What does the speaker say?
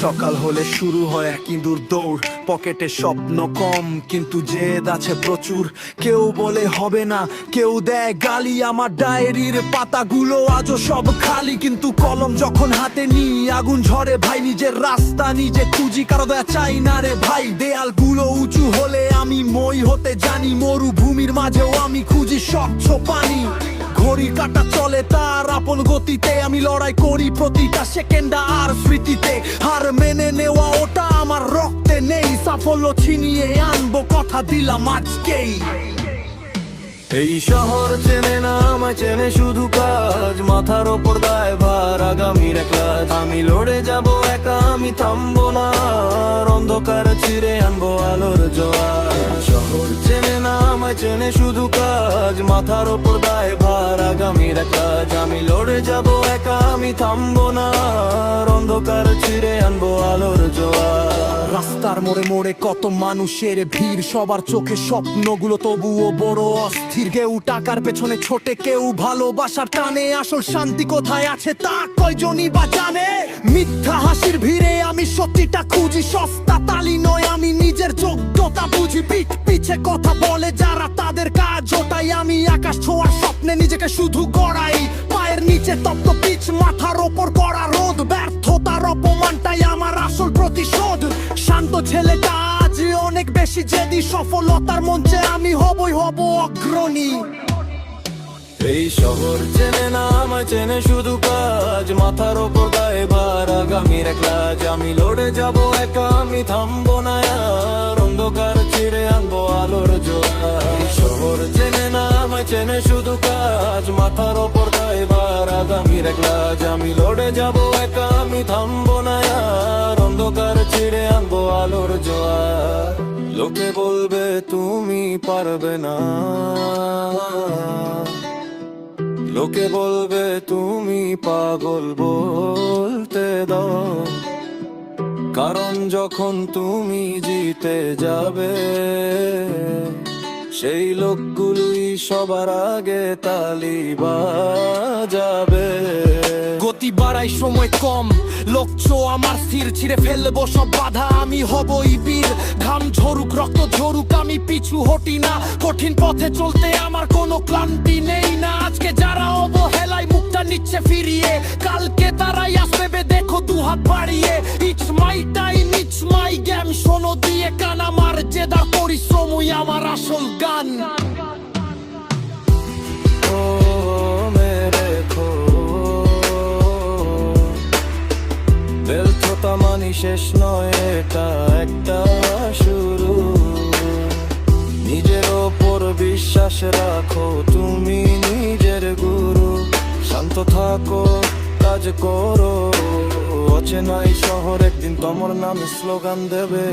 সকাল হলে শুরু হয় এক ইঁদুর দৌড়, পকেটে স্বপ্ন কম কিন্তু জেদ আছে প্রচুর। কেউ বলে হবে না, কেউ দেয় গালি, আমার ডায়েরির পাতাগুলো আজও সব খালি। কিন্তু কলম যখন হাতে নি আগুন ঝরে ভাই, নিজের রাস্তা নিজে খুঁজি, কারো দয়া চাই না রে ভাই। দেয়ালগুলো উঁচু হলে আমি মই হতে জানি, মরুভূমির মাঝেও আমি খুঁজি স্বচ্ছ পানি। ঘড়ি কাটা চলে তার আপন গতিতে, আমি লড়াই করি প্রতিটা সেকেন্ডা আর স্মৃতিতে। হার মেনে নেওয়া ওটা আমার রক্তে নেই, সাফল্য ছিনিয়ে আনবো কথা দিলাম আজকেই। এই শহর চেনে না আমায়, চেনে শুধু কাজ, মাথার ওপর দায়ভার আগামীর এক লাজ। আমি লড়ে যাব একা, আমি থামবো না, অন্ধকার ছিঁড়ে আনবো আলোর জোয়ার। শহর চেনে না আমায়, চেনে শুধু কাজ, মাথার ওপর দায়ভার আগামীর এক লাজ। আমি লড়ে যাব একা, আমি থামবো না, অন্ধকার ছিঁড়ে আনবো আলোর জোয়ার। রাস্তার মোড়ে মোড়ে কত মানুষের ভিড়, সবার চোখে স্বপ্নগুলো তবুও বড় অস্থির। কেউ টাকার পেছনে ছোটে, কেউ ভালোবাসার টানে, আসল শান্তি কোথায় আছে তা কয়জনই বা জানে। মিথ্যা হাসির ভিড়ে আমি সত্যিটা খুঁজি, সস্তা তালি নয় আমি নিজের যোগ্যতা বুঝি। পিঠ পিছে কথা বলে যারা তাদের কাজ ওটাই, আমি আকাশ ছোঁয়ার স্বপ্নে নিজেকে শুধু গড়াই। পায়ের নিচে তপ্ত পিচ, মাথার ওপর করা রোদ, ব্যর্থতার অপমানটাই আমার আসল প্রতিশোধ। শান্ত ছেলেটা আজ অনেক বেশি জেদি, সফলতার মঞ্চে আমি হবই হব অগ্রণী। এই শহর চেনে না আমায়, চেনে শুধু কাজ, মাথার ওপর দায়ভার আগামীর এক লাজ। আমি লড়ে যাব একা, আমি থামবো না আর, অন্ধকার ছিঁড়ে আনবো আলোর জোয়ার। এই শহর চেনে না আমায়, চেনে শুধু কাজ, মাথার ওপর দায়ভার আগামীর এক লাজ। আমি লড়ে যাব একা, আমি থামবো না আর, অন্ধকার ছিঁড়ে আনবো আলোর জোয়ার। লোকে বলবে তুমি পারবে না, লোকে বলবে তুমি পাগল, বলতে দাও, কারণ যখন তুমি জিতে যাবে সেই লোকগুলোই সবার আগে তালি বাজাবে। গতি বাড়াই সময় কম, লক্ষ্য আমার স্থির, ছিঁড়ে ফেলবো সব বাধা, আমি হবই বীর। ঘাম ঝরুক রক্ত ঝরুক আমি পিছু হটি না, কঠিন পথে চলতে আমার কোনো ক্লান্তি নেই না। আজকে যারা অবহেলায় মুখটা নিচ্ছে ফিরিয়ে, কালকে তারাই আসবে দেখো দুহাত বাড়িয়ে। It's my time, it's my game, শোনো দিয়ে কান, আমার জেদার পরিশ্রমই আমার আসল গান। ও মেরে খো, ব্যর্থতা মানি শেষ নয়, এটা একটা শুরু। নিজের ওপর বিশ্বাস রাখো, তুমি নিজের গুরু। শান্ত থাকো, কাজ করো, অচেনাই শহর একদিন তোমার নামে স্লোগান দেবে।